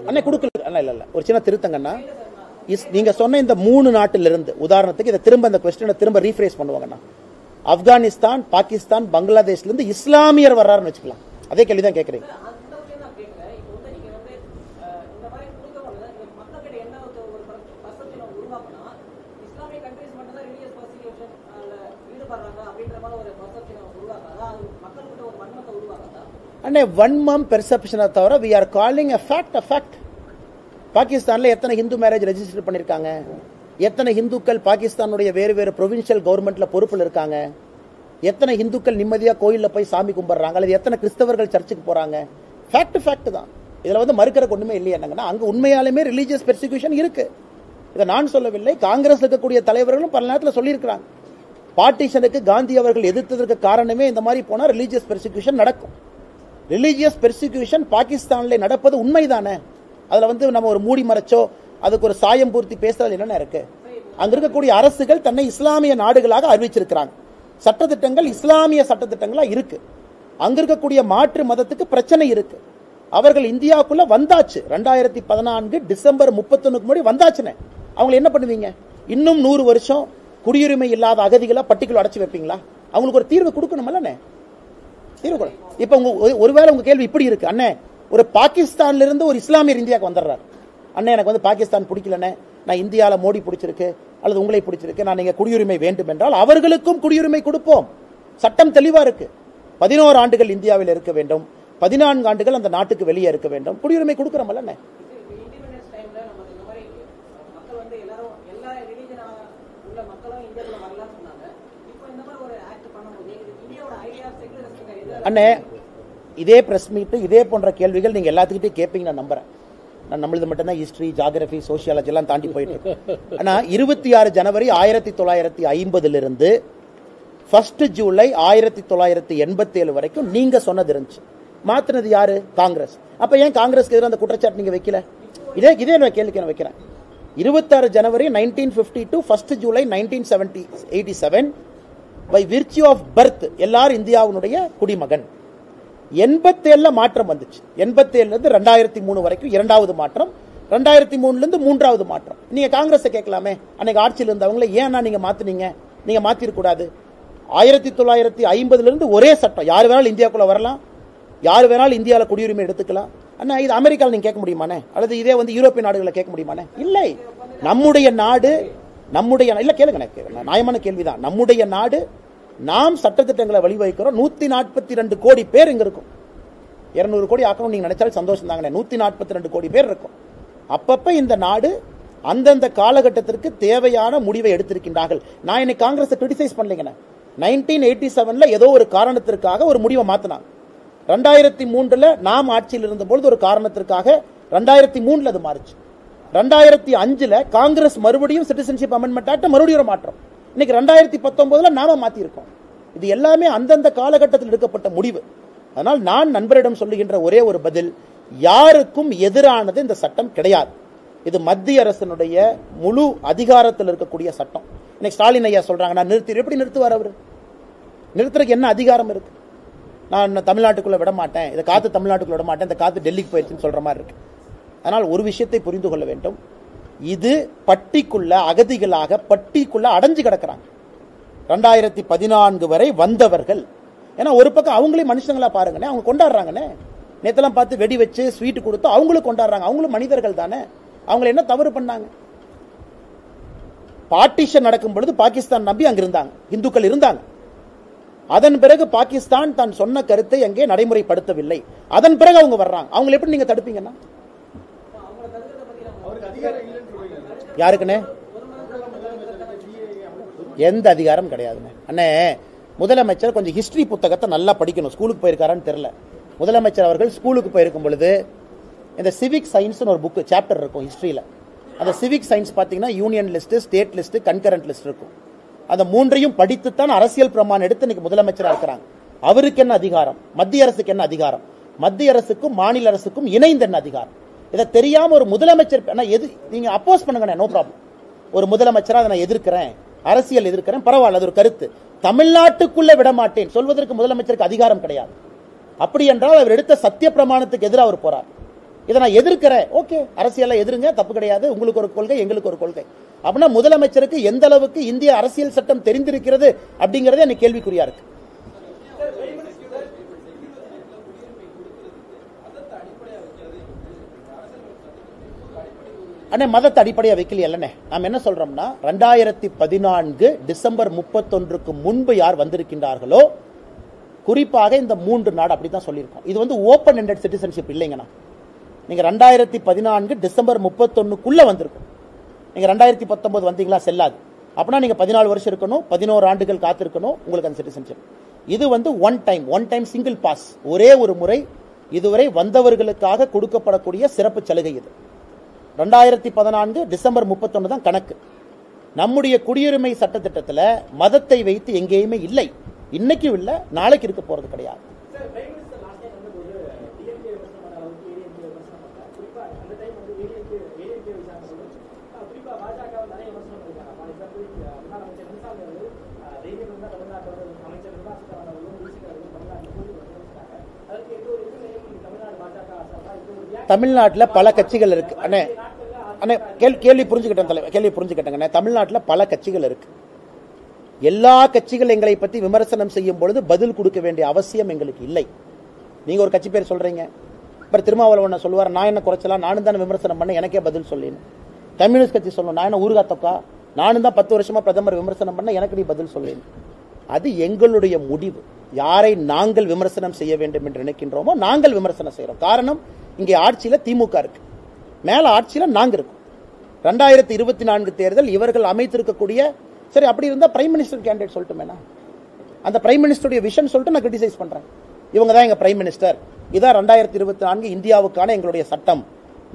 அண்ணே கொடுக்கல. இல்ல ஒரு சின்ன திருத்தங்கண்ணா, நீங்க சொன்ன இந்த 3 நாட்டிலிருந்து உதாரணத்துக்கு இதை திரும்ப இந்த கொஸ்டினை திரும்ப ரீஃப்ரேஸ் பண்ணுவாங்கண்ணா. ஆப்கானிஸ்தான், பாகிஸ்தான், பங்களாதேஷ்ல இருந்து இஸ்லாமியர் வர்றாருன்னு வச்சுக்கலாம். அதே கேள்விதான் கேட்கறீங்க. அண்ணே வன்மம் பெர்செப்ஷனை தவிர we are calling a fact a fact. பாகிஸ்தான்ல எத்தனை ஹிந்து மேரேஜ் ரெஜிஸ்டர் பண்ணிருக்காங்க, எத்தனை இந்துக்கள் பாகிஸ்தானுடைய வேறு வேறு ப்ரொவின்சியல் கவர்மெண்ட்ல பொறுப்புல இருக்காங்க, எத்தனை இந்துக்கள் நிம்மதியா கோயில்ல போய் சாமி கும்பிடுறாங்க, அல்லது எத்தனை கிறிஸ்தவர்கள் சர்ச்சுக்கு போறாங்க. ஃபேக்ட் தான். இதுல வந்து மறுக்கிற ஒண்ணுமே இல்லையா என்னங்கன்னா, அங்க உண்மையாலுமே ரிலீஜியஸ் பெர்சிக்யூஷன் இருக்கு. இதை நான் சொல்லவில்லை, காங்கிரஸ் இருக்கக்கூடிய தலைவர்களும் பல நேரத்தில் சொல்லியிருக்கிறாங்க. பார்ட்டிஷனுக்கு காந்தி அவர்கள் எதிர்த்ததற்கு காரணமே இந்த மாதிரி போனா ரிலீஜியஸ் பெர்சிக்யூஷன் நடக்கும். ரிலீஜியஸ் பெர்சிக்யூஷன் பாகிஸ்தான்ல நடப்பது உண்மைதானே. அதுல வந்து நம்ம ஒரு மூடி மறைச்சோ அதுக்கு ஒரு சாயம் பூர்த்தி பேசுறது என்னென்ன இருக்கு. அங்க இருக்கக்கூடிய அரசுகள் தன்னை இஸ்லாமிய நாடுகளாக அறிவிச்சிருக்கிறாங்க. சட்டத்திட்டங்கள் இஸ்லாமிய சட்டத்திட்டங்களா இருக்கு. அங்க இருக்கக்கூடிய மாற்று மதத்துக்கு பிரச்சனை இருக்கு. அவர்கள் இந்தியாவுக்குள்ள வந்தாச்சு. 2014 டிசம்பர் 31 முன்னாடி வந்தாச்சுன்னு அவங்க என்ன பண்ணுவீங்க? இன்னும் 100 வருஷம் குடியுரிமை இல்லாத அகதிகளை பட்டிக்குள்ள அடைச்சு வைப்பீங்களா? அவங்களுக்கு ஒரு தீர்வு கொடுக்கணும்ல. தீர்வு இப்ப ஒருவேளை உங்க கேள்வி இப்படி இருக்கு, அண்ணே ஒரு பாகிஸ்தான்ல இருந்து ஒரு இஸ்லாமியர் இந்தியாவுக்கு வந்துடுறாரு, அண்ணே எனக்கு வந்து பாகிஸ்தான் பிடிக்கலண்ணே, நான் இந்தியாவில மோடி பிடிச்சிருக்கு அல்லது உங்களை பிடிச்சிருக்கு, நான் நீங்க குடியுரிமை வேண்டும் என்றால் அவர்களுக்கும் குடியுரிமை கொடுப்போம். சட்டம் தெளிவா இருக்கு. 11 ஆண்டுகள் இந்தியாவில் இருக்க வேண்டும், 14 ஆண்டுகள் அந்த நாட்டுக்கு வெளியே இருக்க வேண்டும். குடியுரிமை கொடுக்கிறோம்ல. அண்ணே இதே பிரஸ் மீட் இதே போன்ற கேள்விகள் நீங்க எல்லாத்துக்கிட்டே கேட்பீங்க நான் நம்புறேன். நான் நம்மளது மட்டும்தான் ஹிஸ்டரி, ஜியாகிரபி, சோசியாலஜி எல்லாம் தாண்டி போயிட்டு இருக்கு. ஆனா 26 ஜனவரி 1950 இருந்து 1 ஜூலை 1987 வரைக்கும் நீங்க சொன்னது இருந்துச்சு. மாத்தினது யாரு? காங்கிரஸ். அப்ப ஏன் காங்கிரஸ்க்கு எதிராக அந்த குற்றச்சாட்டு நீங்க வைக்கல? இதே கேள்விக்கு நான் வைக்கிறேன். 26 ஜனவரி 1952 1 July 1987 by virtue of birth எல்லாரும் இந்தியாவுடைய குடிமகன். 87 மாற்றம் வந்துச்சு. 87 இருந்து 2003 வரைக்கும் 2வது மாற்றம், 2003 இருந்து 3வது மாற்றம். நீங்க காங்கிரஸ் கேட்கலாமே, அன்னைக்கு ஆட்சியில் இருந்தவங்கள ஏன்னா நீங்க மாத்தினீங்க? நீங்க மாத்திருக்கூடாது. 1950 இருந்து ஒரே சட்டம், யாரு வேணாலும் இந்தியாவுக்குள்ள வரலாம், யாரு வேணாலும் இந்தியாவில் குடியுரிமை எடுத்துக்கலாம். ஆனா இது அமெரிக்காவில் நீங்க கேட்க முடியுமானே? அல்லது இதே வந்து யூரோப்பிய நாடுகளை கேட்க முடியுமானே? இல்லை. நம்முடைய நாடு, இல்ல கேளுங்க, நியாயமான கேள்விதான். நம்முடைய நாடு, நாம் சட்டத்திட்டங்களை வழிவகுக்கிறோம். 142 கோடி பேர் இங்க இருக்கும். 200 கோடி ஆக்கணும் நீங்க நினைச்சாலும் சந்தோஷம் தாங்க. 142 கோடி பேர் இருக்கும். அப்பப்ப இந்த நாடு அந்தந்த காலகட்டத்திற்கு தேவையான முடிவை எடுத்திருக்கின்றார்கள். நான் இன்னைக்கு காங்கிரஸ் கிரிட்டிசைஸ் பண்ணலைங்க. 1987 ஏதோ ஒரு காரணத்திற்காக ஒரு முடிவை மாத்தினாங்க. 2003 நாம் ஆட்சியில் இருந்த பொழுது ஒரு காரணத்திற்காக 2003 அது மாறுச்சு. 2005 காங்கிரஸ் மறுபடியும் சிட்டிசன்ஷிப் அமெண்ட்மெண்ட் ஆக்ட் மறுபடியும் ஒரு மாற்றம். இன்னைக்கு 2019 நாம மாத்தி இருக்கோம். இது எல்லாமே அந்தந்த காலகட்டத்தில் எடுக்கப்பட்ட முடிவு. அதனால் நான் நண்பரிடம் சொல்லுகின்ற ஒரே ஒரு பதில், யாருக்கும் எதிரானது இந்த சட்டம் கிடையாது. இது மத்திய அரசினுடைய முழு அதிகாரத்தில் இருக்கக்கூடிய சட்டம். இன்னைக்கு ஸ்டாலின் ஐயா சொல்றாங்க நான் நிறுத்தி, எப்படி நிறுத்துவார் அவரு? நிறுத்துறதுக்கு என்ன அதிகாரம் இருக்கு? நான் தமிழ்நாட்டுக்குள்ள விட மாட்டேன், இந்த காத்து தமிழ்நாட்டுக்குள்ள விட மாட்டேன், இந்த காத்து டெல்லிக்கு போயிடுச்சுன்னு சொல்ற மாதிரி இருக்கு. அதனால் ஒரு விஷயத்தை புரிந்து கொள்ள வேண்டும், இது பட்டிக்குள்ள அகதிகளாக பட்டிக்குள்ள அடைஞ்சு கிடக்கிறாங்க. 2014 வரை வந்தவர்கள். ஏன்னா ஒரு பக்கம் அவங்களே மனுஷங்களா பாருங்கண்ணே, அவங்க கொண்டாடுறாங்கண்ணே. நேத்தெல்லாம் பார்த்து வெடி வச்சு ஸ்வீட் கொடுத்து அவங்களும் கொண்டாடுறாங்க. அவங்களும் மனிதர்கள் தானே. அவங்க என்ன தவறு பண்ணாங்க? பார்ட்டிஷன் நடக்கும் பொழுது பாகிஸ்தான் நம்பி அங்க இருந்தாங்க, இந்துக்கள் இருந்தாங்க. அதன் பிறகு பாகிஸ்தான் தான் சொன்ன கருத்தை அங்கே நடைமுறைப்படுத்தவில்லை. அதன் பிறகு அவங்க வர்றாங்க. அவங்களை எப்படி நீங்க தடுப்பீங்கன்னா? யாருக்குண்ணே எந்த அதிகாரம் கிடையாதுண்ணே. அண்ணே முதலமைச்சர் கொஞ்சம் ஹிஸ்டரி புத்தகத்தை நல்லா படிக்கணும். ஸ்கூலுக்கு போயிருக்காரான்னு தெரியல. முதலமைச்சர் அவர்கள் ஸ்கூலுக்கு போயிருக்கும் பொழுது இந்த சிவிக் சயின்ஸ் ஒரு புக் சாப்டர் இருக்கும் ஹிஸ்டரியில. அந்த சிவிக் சயின்ஸ் பாத்தீங்கன்னா union list, state list, concurrent list இருக்கும். அந்த மூன்றையும் படித்துத்தான் அரசியல் பிரமாணம் எடுத்து இன்னைக்கு முதலமைச்சராக இருக்கிறாங்க. அவருக்கு என்ன அதிகாரம்? மத்திய அரசுக்கு என்ன அதிகாரம்? மத்திய அரசுக்கும் மாநில அரசுக்கும் இணைந்த என்ன அதிகாரம்? இதை தெரியாம ஒரு முதலமைச்சர் நீங்க அப்போஸ் பண்ணுங்க, நோ ப்ராப்ளம். ஒரு முதலமைச்சரா அதை நான் எதிர்க்கிறேன், அரசியல் எதிர்க்கிறேன், பரவாயில்ல, அது ஒரு கருத்து. தமிழ்நாட்டுக்குள்ள விட மாட்டேன் சொல்வதற்கு முதலமைச்சருக்கு அதிகாரம் கிடையாது. அப்படி என்றால் அவர் எடுத்த சத்திய பிரமாணத்துக்கு எதிராக அவர் போறார். இதை நான் எதிர்க்கிறேன். ஓகே, அரசியலை எதிருங்க, தப்பு கிடையாது. உங்களுக்கு ஒரு கொள்கை, எங்களுக்கு ஒரு கொள்கை. அப்படின்னா முதலமைச்சருக்கு எந்த அளவுக்கு இந்திய அரசியல் சட்டம் தெரிந்திருக்கிறது அப்படிங்கறதே எனக்கு கேள்விக்குறியா இருக்கு. அண்ணே, மதத்தை அடிப்படையா வைக்கலையே. நாம் என்ன சொல்றோம்னா 2014 டிசம்பர் 31க்கு முன்பு யார் வந்திருக்கின்றார்களோ, குறிப்பாக இந்த 3 நாடு அப்படித்தான் சொல்லியிருக்கோம். இது வந்து ஓபன் எண்டட் சிட்டிசன்ஷிப் இல்லைங்கண்ணா. நீங்க 2014 டிசம்பர் 31க்குள்ள வந்திருக்கும். நீங்க 2019 வந்தீங்களா, செல்லாது. அப்படின்னா நீங்க 14 வருஷம் இருக்கணும், 11 ஆண்டுகள் காத்திருக்கணும் உங்களுக்கு அந்த சிட்டிசன்ஷிப். இது வந்து ஒன் டைம் சிங்கிள் பாஸ், ஒரே ஒரு முறை இதுவரை வந்தவர்களுக்காக கொடுக்கப்படக்கூடிய சிறப்பு சலுகை இது. 2014 டிசம்பர் 31 தான் கணக்கு. நம்முடைய குடியுரிமை சட்டத்திட்டத்தில் மதத்தை வைத்து எங்கேயுமே இல்லை. இன்னைக்கும் இல்லை, நாளைக்கு இருக்க போறது கிடையாது. தமிழ்நாட்டில் பல கட்சிகள் இருக்கு. அண்ணே அண்ணே கேள்வி புரிஞ்சுக்கிட்டேன் தலைவர், கேள்வி புரிஞ்சுக்கிட்டேங்க. தமிழ்நாட்டில் பல கட்சிகள் இருக்கு. எல்லா கட்சிகள் எங்களை பற்றி விமர்சனம் செய்யும் பொழுது பதில் கொடுக்க வேண்டிய அவசியம் எங்களுக்கு இல்லை. நீங்க ஒரு கட்சி பேர் சொல்றீங்க, அப்புறம் திருமாவளவன் சொல்லுவார் நான் என்ன குறைச்சலாம், நானும் தான் விமர்சனம் பண்ண, எனக்கே பதில் சொல்லணும். கம்யூனிஸ்ட் கட்சி சொல்லணும் நான் என்ன ஊருகா தொக்கா, நானும் தான் 10 வருஷமா பிரதமர் விமர்சனம் பண்ண, எனக்கு நீ பதில் சொல்லணும். அது எங்களுடைய முடிவு. யாரை நாங்கள் விமர்சனம் செய்ய வேண்டும் என்று நினைக்கின்றோமோ நாங்கள் விமர்சனம் செய்யறோம். காரணம், இங்கே ஆட்சியில திமுக இருக்கு, மேல ஆட்சியில நாங்க இருக்கோம். 2024 தேர்தல் இவர்கள் அமைத்திருக்கக்கூடிய, சரி அப்படி இருந்தா பிரைம் மினிஸ்டர் கேண்டிடேட் சொல்லட்டுமேனா, அந்த பிரைம் மினிஸ்டருடைய விஷன் சொல்லிட்டு நான் கிரிட்டிசைஸ் பண்றேன். இவங்க தான் எங்க பிரைம் மினிஸ்டர், இதான் 2024 இந்தியாவுக்கான எங்களுடைய சட்டம்,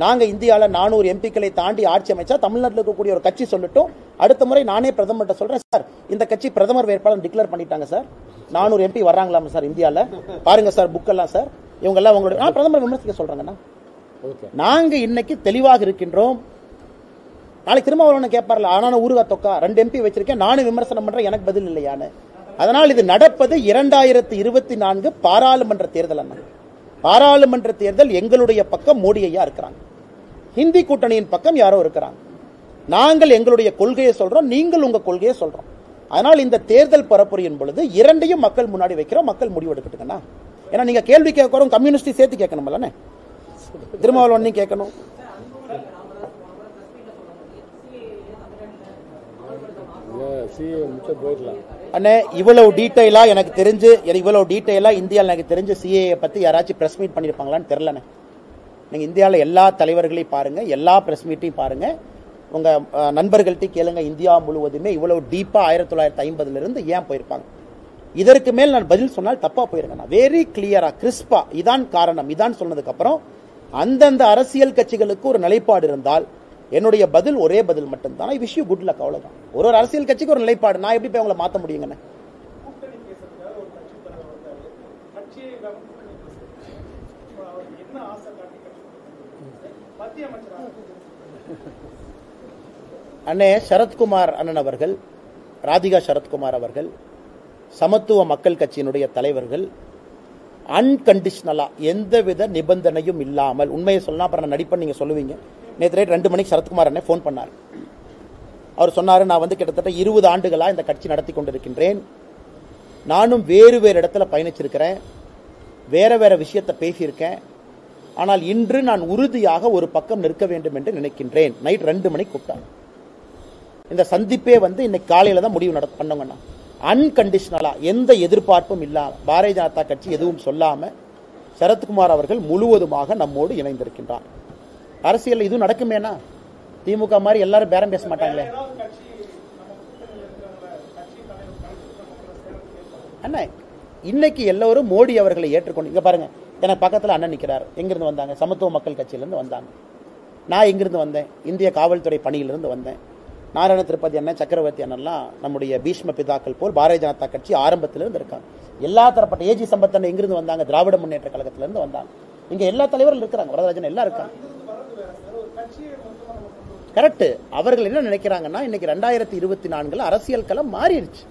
நாங்க இந்தியாவில் 400 எம்பிக்களை தாண்டி ஆட்சி அமைச்சா தமிழ்நாட்டில் இருக்கக்கூடிய ஒரு கட்சி சொல்லட்டும், அடுத்த முறை நானே பிரதமர்கிட்ட சொல்றேன், சார் இந்த கட்சி பிரதமர் வேட்பாளர் டிக்ளேர் பண்ணிட்டாங்க சார், 400 எம்பி வர்றாங்களாம் சார் இந்தியாவில், பாருங்க சார் புக் எல்லாம் சார், இவங்க எல்லாம் உங்களுடைய பிரதமர் விமர்சிக்க சொல்றாங்கண்ணா. நாங்க இன்னைக்கு தெளிவாக இருக்கின்றோம். நாளைக்கு திருமாவளவன் கேட்பார்ல, ஆனா ஊருகா தொக்கா 2 எம்பி வச்சிருக்கேன், நானும் விமர்சனம் பண்றேன், எனக்கு பதில் இல்லையான்னு. அதனால் இது நடப்பது 2024 பாராளுமன்ற தேர்தல். அண்ணா, பாராளுமன்ற தேர்தல் எங்களுடைய பக்கம் மோடி ஐயா இருக்கிறாங்க, ஹிந்தி கூட்டணியின் பக்கம் யாரோ இருக்கிறாங்க. நாங்கள் எங்களுடைய கொள்கையை சொல்றோம், நீங்கள் உங்க கொள்கையை சொல்றோம். அதனால் இந்த தேர்தல் பரப்புரையின் பொழுது இரண்டையும் மக்கள் முன்னாடி வைக்கிறோம், மக்கள் முடிவெடுக்கட்டுங்கண்ணா. ஏன்னா நீங்க கேள்வி கேட்கிறோம், கம்யூனிஸ்ட் சேர்த்து கேட்கணும்ல, திருமாவளவன் கேட்கணும். அண்ணே, இவ்வளவு டீடைலா எனக்கு தெரிஞ்சு, இவ்வளவு டீடைலா இந்தியாவில் எனக்கு தெரிஞ்சு சிஏஏ பத்தி யாராச்சும் பிரஸ் மீட் பண்ணிருப்பாங்களான்னு தெரியலண்ணே. நீங்க இந்தியாவில் எல்லா தலைவர்களையும் பாருங்க, எல்லா பிரஸ் மீட்டையும் பாருங்க, உங்க நண்பர்கள்ட்ட கேளுங்க, இந்தியா முழுவதுமே இவ்வளவு டீப்பா 1950 இருந்து ஏன் போயிருப்பாங்க. இதற்கு மேல் நான் பதில் சொன்னால் தப்பா போயிருக்கேன். வெரி கிளியரா கிறிஸ்பா இதான் காரணம், இதான் சொன்னதுக்கு அப்புறம் அந்தந்த அரசியல் கட்சிகளுக்கு ஒரு நிலைப்பாடு இருந்தால் என்னுடைய பதில் ஒரே பதில் மட்டும்தான், I wish you good luck, அவ்வளவுதான். ஒரு அரசியல் கட்சிக்கு ஒரு நிலைப்பாடு, நான் எப்படி போய் அவங்களை மாற்ற முடியுங்கண்ணே? அண்ணே, சரத்குமார் அண்ணன் அவர்கள், ராதிகா சரத்குமார் அவர்கள், சமத்துவ மக்கள் கட்சியினுடைய தலைவர்கள் அன்கண்டிஷனலா எந்தவித நிபந்தனையும் இல்லாமல், உண்மையை சொல்லலாம் அப்புறம் நான் நடிப்பேன் நீங்க சொல்லுவீங்க, நேற்று நைட் 2 மணிக்கு சரத்குமார் அண்ணே ஃபோன் பண்ணார். அவர் சொன்னாரு, நான் வந்து கிட்டத்தட்ட 20 ஆண்டுகளா இந்த கட்சி நடத்தி கொண்டிருக்கின்றேன், நானும் வேறு வேறு இடத்துல பயணிச்சிருக்கிறேன், வேற வேற விஷயத்தை பேசியிருக்கேன், ஆனால் இன்று நான் உறுதியாக ஒரு பக்கம் நிற்க வேண்டும் என்று நினைக்கின்றேன். நைட் 2 மணிக்கு கூப்பிட்டாங்க. இந்த சந்திப்பே வந்து இன்னைக்கு காலையில தான் முடிவு பண்ணவங்கண்ணா. அன்கண்டிஷனலா எந்த எதிர்பார்ப்பும் இல்லாம, பாரதிய ஜனதா கட்சி எதுவும் சொல்லாம சரத்குமார் அவர்கள் முழுவதுமாக நம்மோடு இணைந்திருக்கின்றார். அரசியல் இது நடக்குமேனா, திமுக மாதிரி எல்லாரும் பேரம் பேச மாட்டாங்களே அண்ணா. இன்னைக்கு எல்லோரும் மோடி அவர்களை ஏற்றுக்கொண்டு, இங்க பாருங்க, எனக்கு பக்கத்தில் அண்ணன் நிற்கிறார். எங்கிருந்து வந்தாங்க? சமத்துவ மக்கள் கட்சியிலிருந்து வந்தாங்க. நான் எங்கிருந்து வந்தேன்? இந்திய காவல்துறை பணியிலிருந்து வந்தேன். நாராயண திருப்பதி அண்ணன், சக்கரவர்த்தி அண்ணன்லாம் நம்முடைய பீஷ்ம பிதாக்கள் போல் பாரதிய ஜனதா கட்சி ஆரம்பத்திலிருந்து இருக்காங்க. எல்லா தரப்பட்ட ஏஜி சம்பத் அண்ணன் எங்கிருந்து வந்தாங்க? திராவிட முன்னேற்ற கழகத்திலிருந்து வந்தாங்க. இங்க எல்லா தலைவர்கள் இருக்கிறாங்க, வரதராஜன் எல்லாம் இருக்காங்க. கரெக்ட். அவர்கள் என்ன நினைக்கிறாங்கன்னா, இன்னைக்கு 2024 அரசியல் களம் மாறிடுச்சு.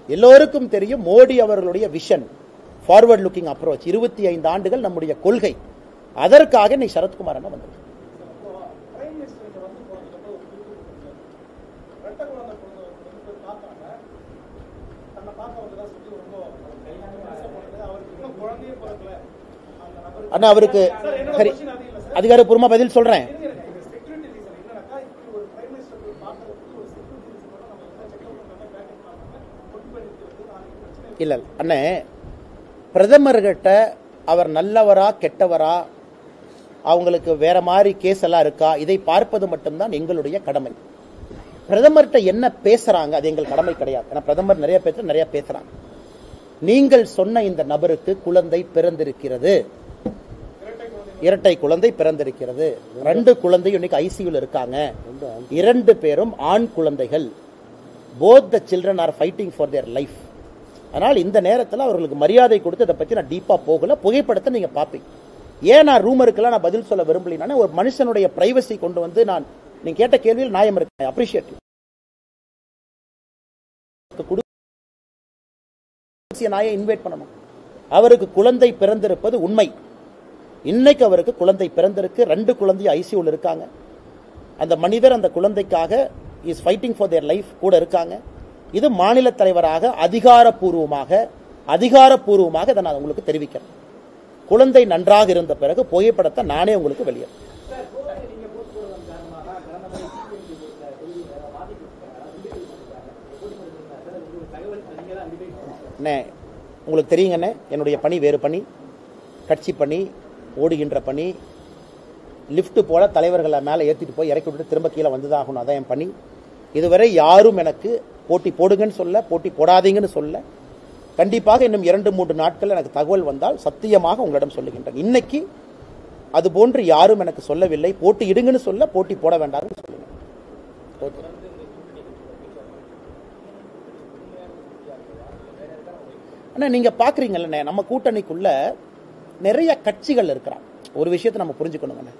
எல்லோருக்கும் தெரியும் மோடி அவர்களுடைய விஷன், ஃபார்வர்ட் லுக்கிங் அப்ரோச், 25 ஆண்டுகள் நம்முடைய கொள்கை, அதற்காக இன்னைக்கு சரத்குமார் என்ன வந்திருக்கு. அண்ணா அவருக்கு சரி அதிகாரப்பூர்வமா பதில் சொல்றேன். இல்ல அண்ணே, பிரதமர்கிட்ட அவர் நல்லவரா கெட்டவரா, அவங்களுக்கு வேற மாதிரி கேஸ் எல்லாம் இருக்கா, இதை பார்ப்பது மட்டும்தான் எங்களுடைய கடமை. பிரதமர்கிட்ட என்ன பேசுறாங்க அது எங்கள் கடமை கிடையாது. ஏன்னா பிரதமர் நிறைய பேசுறாங்க. நீங்கள் சொன்ன இந்த நபருக்கு குழந்தை பிறந்திருக்கிறது, இரட்டை குழந்தை பிறந்திருக்கிறது, 2 குழந்தை இன்னைக்கு ஐசியூல இருக்காங்க, 2 பேரும் ஆண் குழந்தைகள். both the children are fighting for their life. அதனால் இந்த நேரத்தில் அவர்களுக்கு மரியாதை கொடுத்து இதை பற்றி நான் டீப்பா போகல. புகைப்படத்தை நீங்க பாப்பீங்க. ஏன் நான் ரூமருக்கெல்லாம் நான் பதில் சொல்ல விரும்பலினா, ஒரு மனுஷனுடைய பிரைவசி கொண்டு வந்து நீங்க கேட்ட கேள்வியில் நியாயம் இருக்கு. அப்ரிஷியேட் நாயை இன்வைட் பண்ணணும். அவருக்கு குழந்தை பிறந்திருப்பது உண்மை. இன்னைக்கு அவருக்கு குழந்தை பிறந்திருக்கு, 2 குழந்தை ஐசியூல இருக்காங்க. அந்த மனிதர் அந்த குழந்தைக்காக is fighting for their life கூட இருக்காங்க. இது மாநில தலைவராக அதிகாரப்பூர்வமாக இதை நான் உங்களுக்கு தெரிவிக்கிறேன். குழந்தை நன்றாக இருந்த பிறகு புகைப்படத்தை நானே உங்களுக்கு வெளியே உங்களுக்கு தெரியுங்கண்ணே. என்னுடைய பணி வேறு பணி, கட்சி பணி, ஓடுகின்ற பணி. லிப்ட் போல தலைவர்களை மேலே ஏற்றிட்டு போய் இறக்கி விட்டு திரும்ப கீழே வந்துதான் ஆகணும். அதான் என் பணி. இதுவரை யாரும் எனக்கு போட்டி போடுங்கன்னு சொல்ல, போட்டி போடாதீங்கன்னு சொல்ல. கண்டிப்பாக இன்னும் 2-3 நாட்கள் எனக்கு தகவல் வந்தால் சத்தியமாக உங்களிடம் சொல்லுகின்றேன். இன்னைக்கு அது போன்று யாரும் எனக்கு சொல்லவில்லை. போட்டி இடுங்கன்னு சொல்ல, போட்டி போட வேண்டாம்னு சொல்லுங்க. ஆனா நீங்க பாக்குறீங்கல்ல, நம்ம கூட்டணிக்குள்ள நிறைய கட்சிகள் இருக்கிறாங்க. ஒரு விஷயத்தை நம்ம புரிஞ்சுக்கணுங்க,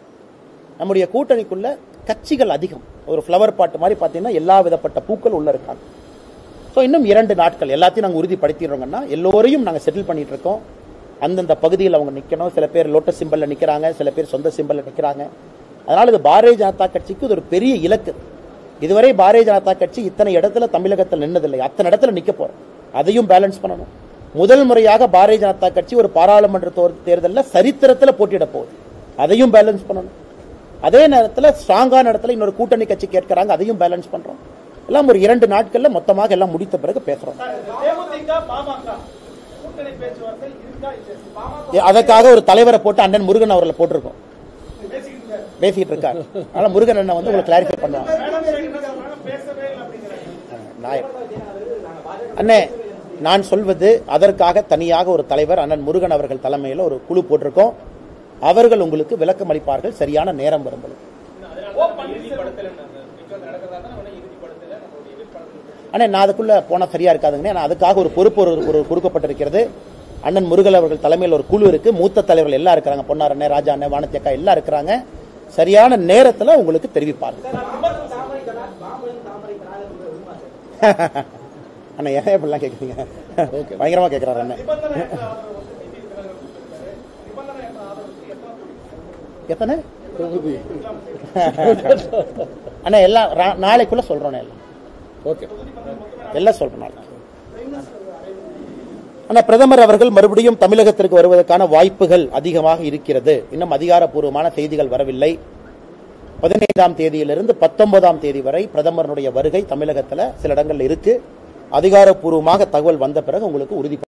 நம்முடைய கூட்டணிக்குள்ள கட்சிகள் அதிகம். ஒரு ஃப்ளவர் பாட் மாதிரி பார்த்தீங்கன்னா எல்லா விதப்பட்ட பூக்கள் உள்ள இருக்காங்க. ஸோ இன்னும் 2 நாட்கள் எல்லாத்தையும் நாங்கள் உறுதிப்படுத்திடுறோங்கன்னா, எல்லோரையும் நாங்கள் செட்டில் பண்ணிட்டு இருக்கோம். அந்தந்த பகுதியில் அவங்க நிற்கணும். சில பேர் லோட்டஸ் சிம்பலில் நிற்கிறாங்க, சில பேர் சொந்த சிம்பலில் நிற்கிறாங்க. அதனால் இது பாரதிய ஜனதா கட்சிக்கு இது ஒரு பெரிய இலக்கு. இதுவரை பாரதிய ஜனதா கட்சி இத்தனை இடத்துல தமிழகத்தில் நின்னதில்லை. அத்தனை இடத்துல நிற்க போறோம். அதையும் பேலன்ஸ் பண்ணணும். முதல் முறையாக பாரதிய ஜனதா கட்சி ஒரு பாராளுமன்ற தேர்தலில் சரித்திரத்தில் போட்டியிட போகுது. அதையும் பேலன்ஸ் பண்ணணும். அதே நேரத்தில் ஸ்ட்ராங்கான இடத்துல இன்னொரு கூட்டணி கட்சி கேட்கிறாங்க, அதையும் பேலன்ஸ் பண்றோம். எல்லாம் ஒரு 2 நாட்கள்ல மொத்தமாக எல்லாம் முடித்த பிறகு பேசுறோம். அதற்காக ஒரு தலைவரை போட்டு அண்ணன் முருகன் அவர்களை போட்டிருக்கோம், பேசிட்டு இருக்காரு. அதனால முருகன் அண்ணன் வந்து உங்களுக்கு கிளாரிஃபை பண்ணுவாங்க. அண்ணே, நான் சொல்வது அதற்காக தனியாக ஒரு தலைவர் அண்ணன் முருகன் அவர்கள் தலைமையில் ஒரு குழு போட்டிருக்கோம். அவர்கள் உங்களுக்கு விளக்கம் அளிப்பார்கள் சரியான நேரம் வரும்போது. அண்ணே, நான் அதுக்குள்ள போனா சரியா இருக்காதுங்க. அதுக்காக ஒரு பொறுப்பு ஒரு கொடுக்கப்பட்டிருக்கிறது. அண்ணன் முருகன் அவர்கள் தலைமையில் ஒரு குழு இருக்கு. மூத்த தலைவர்கள் எல்லாம் இருக்கிறாங்க. பொன்னார் அண்ணே, ராஜா அண்ணே, வானதி அக்கா எல்லாம் இருக்கிறாங்க. சரியான நேரத்தில் உங்களுக்கு தெரிவிப்பார்கள். அண்ணா, ஏன் இப்படிலாம் கேட்குறீங்க? பயங்கரமா கேட்கிறாரு அண்ணே. எத்தனை அண்ணா? எல்லாம் நாளைக்குள்ள சொல்றோம். எல்லாம் சொல்றோம் நாளைக்கு. ஆனா பிரதமர் அவர்கள் மறுபடியும் தமிழகத்திற்கு வருவதற்கான வாய்ப்புகள் அதிகமாக இருக்கிறது. இன்னும் அதிகாரப்பூர்வமான செய்திகள் வரவில்லை. 15ஆம் தேதியிலிருந்து 19ஆம் தேதி வரை பிரதமருடைய வருகை தமிழகத்தில் சில இடங்கள்ல இருக்கு. அதிகாரப்பூர்வமாக தகவல் வந்த பிறகு உங்களுக்கு உறுதி